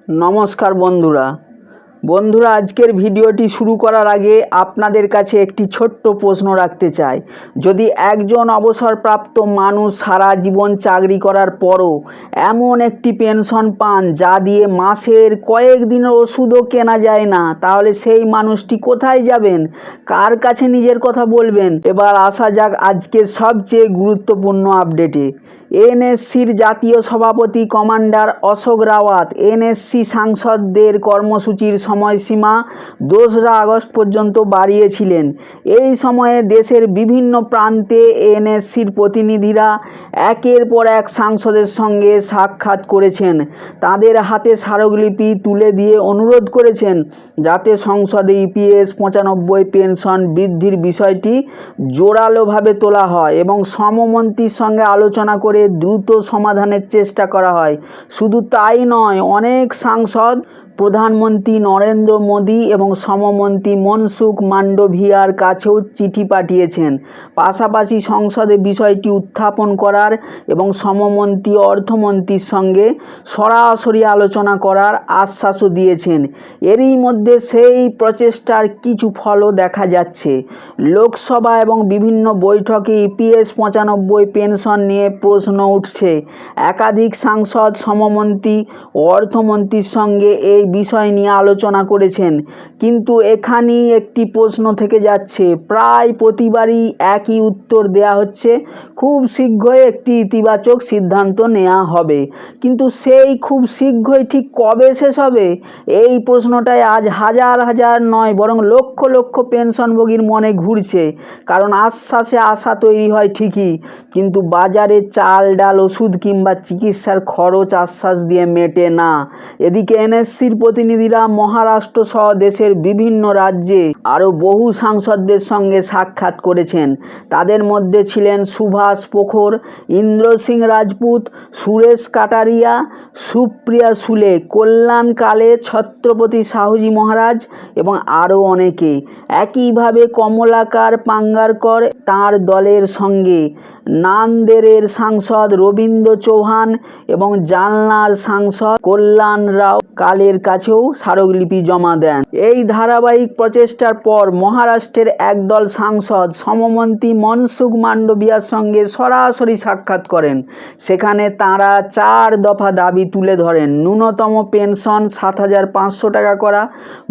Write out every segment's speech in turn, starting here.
नमस्कार बंधुरा आजकेर भिडियोटी शुरू करार आगे आपनादेर काछे एकटी छोट्ट प्रश्न राखते चाই। यदि एकजन अवसरप्राप्त मानुष सारा जीवन चाकरी करार परो एमन एकटी पेंशन पान जा दिए मासेर कयेक दिनेर ओषुधও केना যায় ना, ताहले सेई मानुषटी कोथाय जाबेन, कार काछे निजेर कथा बोलबेन। एबार आसा जाक आजकेर सबचेये गुरुत्वपूर्ण आपडेटे। एनएससीर जातीय सभापति कमांडार अशोक रावत एनएससी सांसददेर कर्मसूचिर সময়সীমা ২রা আগস্ট পর্যন্ত বাড়িয়েছিলেন। এই সময়ে দেশের বিভিন্ন প্রান্তে এনএসসির প্রতিনিধিরা একের পর এক সাংসদের সঙ্গে সাক্ষাৎ করেছেন। তাদের হাতে স্মারকলিপি তুলে দিয়ে অনুরোধ করেছেন যাতে সংসদে ইপিএস ৯৫ পেনশন বৃদ্ধির বিষয়টি জোরালোভাবে তোলা হয় এবং শ্রমমন্ত্রীর সঙ্গে আলোচনা করে দ্রুত সমাধানের চেষ্টা করা হয়। শুধু তাই নয়, অনেক সাংসদ প্রধানমন্ত্রী নরেন্দ্র মোদী এবং শ্রমমন্ত্রী মনসুখ মান্ডভিয়ার কাছেও চিঠি পাঠিয়েছেন। পাশাপাশি সংসদে বিষয়টি উত্থাপন করার এবং শ্রমমন্ত্রী অর্থমন্ত্রীর সঙ্গে সরাসরি আলোচনা করার আশ্বাসও দিয়েছেন। এরই মধ্যে সেই প্রচেষ্টার কিছু ফলও দেখা যাচ্ছে। লোকসভা এবং বিভিন্ন বৈঠকে ইপিএস ৯৫ পেনশন নিয়ে প্রশ্ন উঠছে। একাধিক সাংসদ শ্রমমন্ত্রী ও অর্থমন্ত্রীর সঙ্গে এই বিষয় নিয়ে আলোচনা করেছেন, কিন্তু এখানেই একটি প্রশ্ন থেকে যাচ্ছে। প্রায় প্রতিবারই একই উত্তর দেয়া হচ্ছে, খুব শীঘ্রই একটি ইতিবাচক সিদ্ধান্ত নেওয়া হবে। কিন্তু সেই খুব শীঘ্রই ঠিক কবে শেষ হবে, এই প্রশ্নটাই আজ হাজার হাজার নয় বরং লক্ষ লক্ষ পেনশনভোগীর মনে ঘুরছে। কারণ আশ্বাসে আশা তৈরি হয় ঠিকই, কিন্তু বাজারে চাল ডাল ওষুধ কিংবা চিকিৎসার খরচ আশ্বাস দিয়ে মেটে না। এদিকে এনএসসির প্রতিনিধিরা মহারাষ্ট্র সহ দেশের বিভিন্ন রাজ্যে আরও বহু সাংসদদের সঙ্গে সাক্ষাৎ করেছেন। তাদের মধ্যে ছিলেন সুভাষ পোখর, ইন্দ্র সিং রাজপুত, সুরেশ কাটারিয়া, সুপ্রিয়া সুলে, কল্যাণ কালে, ছত্রপতি শাহুজি মহারাজ এবং আরও অনেকে। একইভাবে কমলাকার পাঙ্গারকর তাঁর দলের সঙ্গে, নান্দেড়ের সাংসদ রবীন্দ্র চৌহান এবং জালনার সাংসদ কল্যাণ রাও কালের কাছেও স্মারকলিপি জমা দেন। এই ধারাবাহিক প্রচেষ্টার পর মহারাষ্ট্রের একদল সাংসদ শ্রমমন্ত্রী মনসুখ মান্ডভিয়ার সঙ্গে সরাসরি সাক্ষাৎ করেন। সেখানে তাঁরা ৪ দফা দাবি তুলে ধরেন। ন্যূনতম পেনশন ৭৫০০ টাকা করা,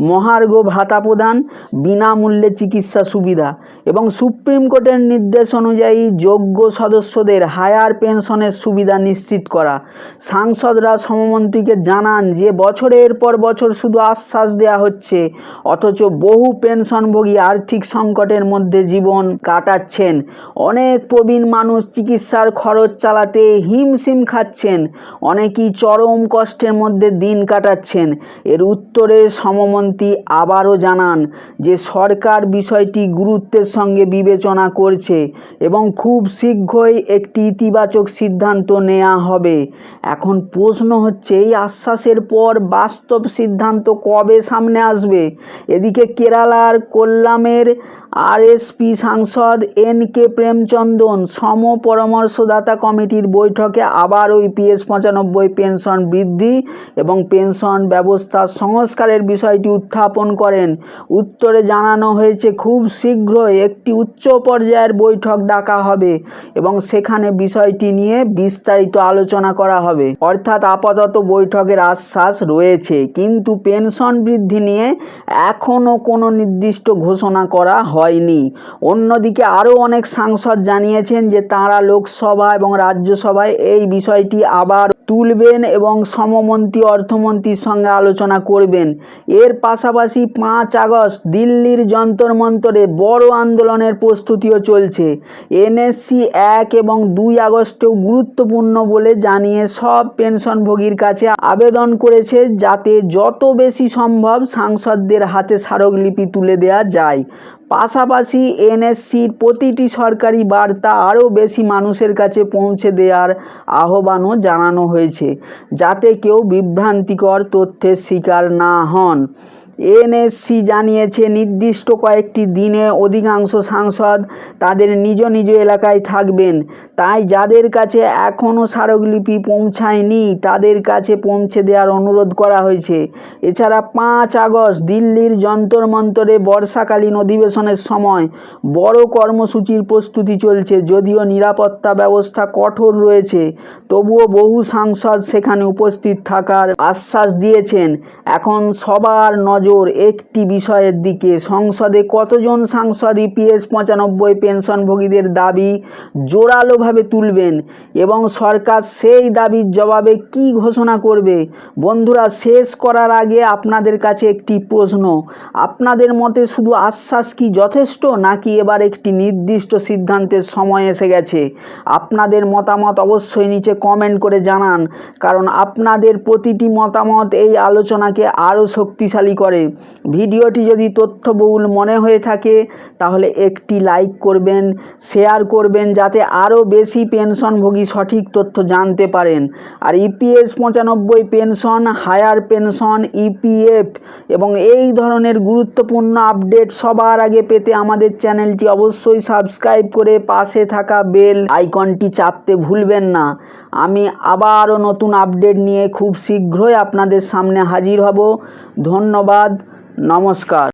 মহার্ঘ ভাতা প্রদান, বিনামূল্যে চিকিৎসা সুবিধা এবং সুপ্রিম কোর্টের নির্দেশ অনুযায়ী যোগ্য সদস্যদের হায়ার পেনশনের সুবিধা নিশ্চিত করা। সাংসদরা শ্রমমন্ত্রীকে জানান যে বছরের পর বছর শুধু আশ্বাস দেওয়া হচ্ছে, অথচ বহু পেনশনভোগী আর্থিক সংকটের মধ্যে জীবন কাটাচ্ছেন। অনেক প্রবীণ মানুষ চিকিৎসার খরচ চালাতে হিমশিম খাচ্ছেন, অনেকেই চরম কষ্টের মধ্যে দিন কাটাচ্ছেন। এর উত্তরে শ্রমমন্ত্রী আবারও জানান যে সরকার বিষয়টি গুরুত্বের সঙ্গে বিবেচনা করছে এবং খুব শীঘ্রই একটি ইতিবাচক সিদ্ধান্ত নেওয়া হবে। এখন প্রশ্ন হচ্ছে, এই আশ্বাসের পর বাস্তব সিদ্ধান্ত কবে সামনে আসবে? এদিকে কেরালার কোল্লামের আরএসপি সাংসদ এন.কে প্রেমচন্দন শ্রম পরামর্শদাতা কমিটির বৈঠকে আবারও ইপিএস ৯৫ পেনশন বৃদ্ধি এবং পেনশন ব্যবস্থা সংস্কারের বিষয়টি উত্থাপন করেন। উত্তরে জানানো হয়েছে খুব শীঘ্রই একটি উচ্চ পর্যায়ের বৈঠক ডাকা হবে এবং সেখানে বিষয়টি নিয়ে বিস্তারিত আলোচনা করা হবে। অর্থাৎ আপাতত বৈঠকের আশ্বাস রয়েছে, কিন্তু পেনশন বৃদ্ধি নিয়ে এখনও কোনো নির্দিষ্ট ঘোষণা করা হয়নি। অন্যদিকে আরও অনেক সাংসদ জানিয়েছেন যে তাঁরা লোকসভা এবং রাজ্যসভায় এই বিষয়টি আবার তুলবেন এবং শ্রমমন্ত্রী অর্থমন্ত্রীর সঙ্গে আলোচনা করবেন। এর পাশাপাশি ৫ আগস্ট দিল্লির যন্তর মন্তরে বড় আন্দোলনের প্রস্তুতিও চলছে। এনএসসি ১ এবং ২ আগস্টেও গুরুত্বপূর্ণ বলে জানিয়ে সব পেনশনভোগীর কাছে আবেদন করেছে যাতে যত বেশি সম্ভব সাংসদদের হাতে স্মারকলিপি তুলে দেওয়া যায়। পাশাপাশি এনএসসির প্রতিটি সরকারি বার্তা আরও বেশি মানুষের কাছে পৌঁছে দেওয়ার আহ্বানও জানানো হয়েছে, যাতে কেউ বিভ্রান্তিকর তথ্যের শিকার না হন। এনএসসি জানিয়েছে নির্দিষ্ট কয়েকটি দিনে অধিকাংশ সাংসদ তাদের নিজ নিজ এলাকায় থাকবেন, তাই যাদের কাছে এখনও স্মারকলিপি পৌঁছায়নি তাদের কাছে পৌঁছে দেওয়ার অনুরোধ করা হয়েছে। এছাড়া 5 আগস্ট দিল্লির যন্তর মন্তরে বর্ষাকালীন অধিবেশনের সময় বড় কর্মসূচির প্রস্তুতি চলছে। যদিও নিরাপত্তা ব্যবস্থা কঠোর রয়েছে, তবুও বহু সাংসদ সেখানে উপস্থিত থাকার আশ্বাস দিয়েছেন। এখন সবার নজর একটি বিষয়ের দিকে, সংসদে কতজন সাংসদ ইপিএস 95 পেনশনভোগীদের দাবি জোরালোভাবে তুলবেন এবং সরকার সেই দাবির জবাবে কি ঘোষণা করবে। বন্ধুরা, শেষ করার আগে আপনাদের কাছে একটি প্রশ্ন, আপনাদের মতে শুধু আশ্বাস কি যথেষ্ট, নাকি এবার একটি নির্দিষ্ট সিদ্ধান্তের সময় এসে গেছে? আপনাদের মতামত অবশ্যই নিচে কমেন্ট করে জানান, কারণ আপনাদের প্রতিটি মতামত এই আলোচনাকে আরও শক্তিশালী করে। ভিডিওটি যদি তথ্যবহুল মনে হয়ে থাকে তাহলে একটি লাইক করবেন, শেয়ার করবেন, যাতে আরও বেশি পেনশনভোগী সঠিক তথ্য জানতে পারেন। আর EPS 95 pension, higher pension, EPF এবং এই ধরনের গুরুত্বপূর্ণ আপডেট সবার আগে পেতে আমাদের চ্যানেলটি অবশ্যই সাবস্ক্রাইব করে পাশে থাকা বেল আইকনটি চাপতে ভুলবেন না। আমি আবারও নতুন আপডেট নিয়ে খুব শীঘ্রই আপনাদের সামনে হাজির হব। ধন্যবাদ, নমস্কার।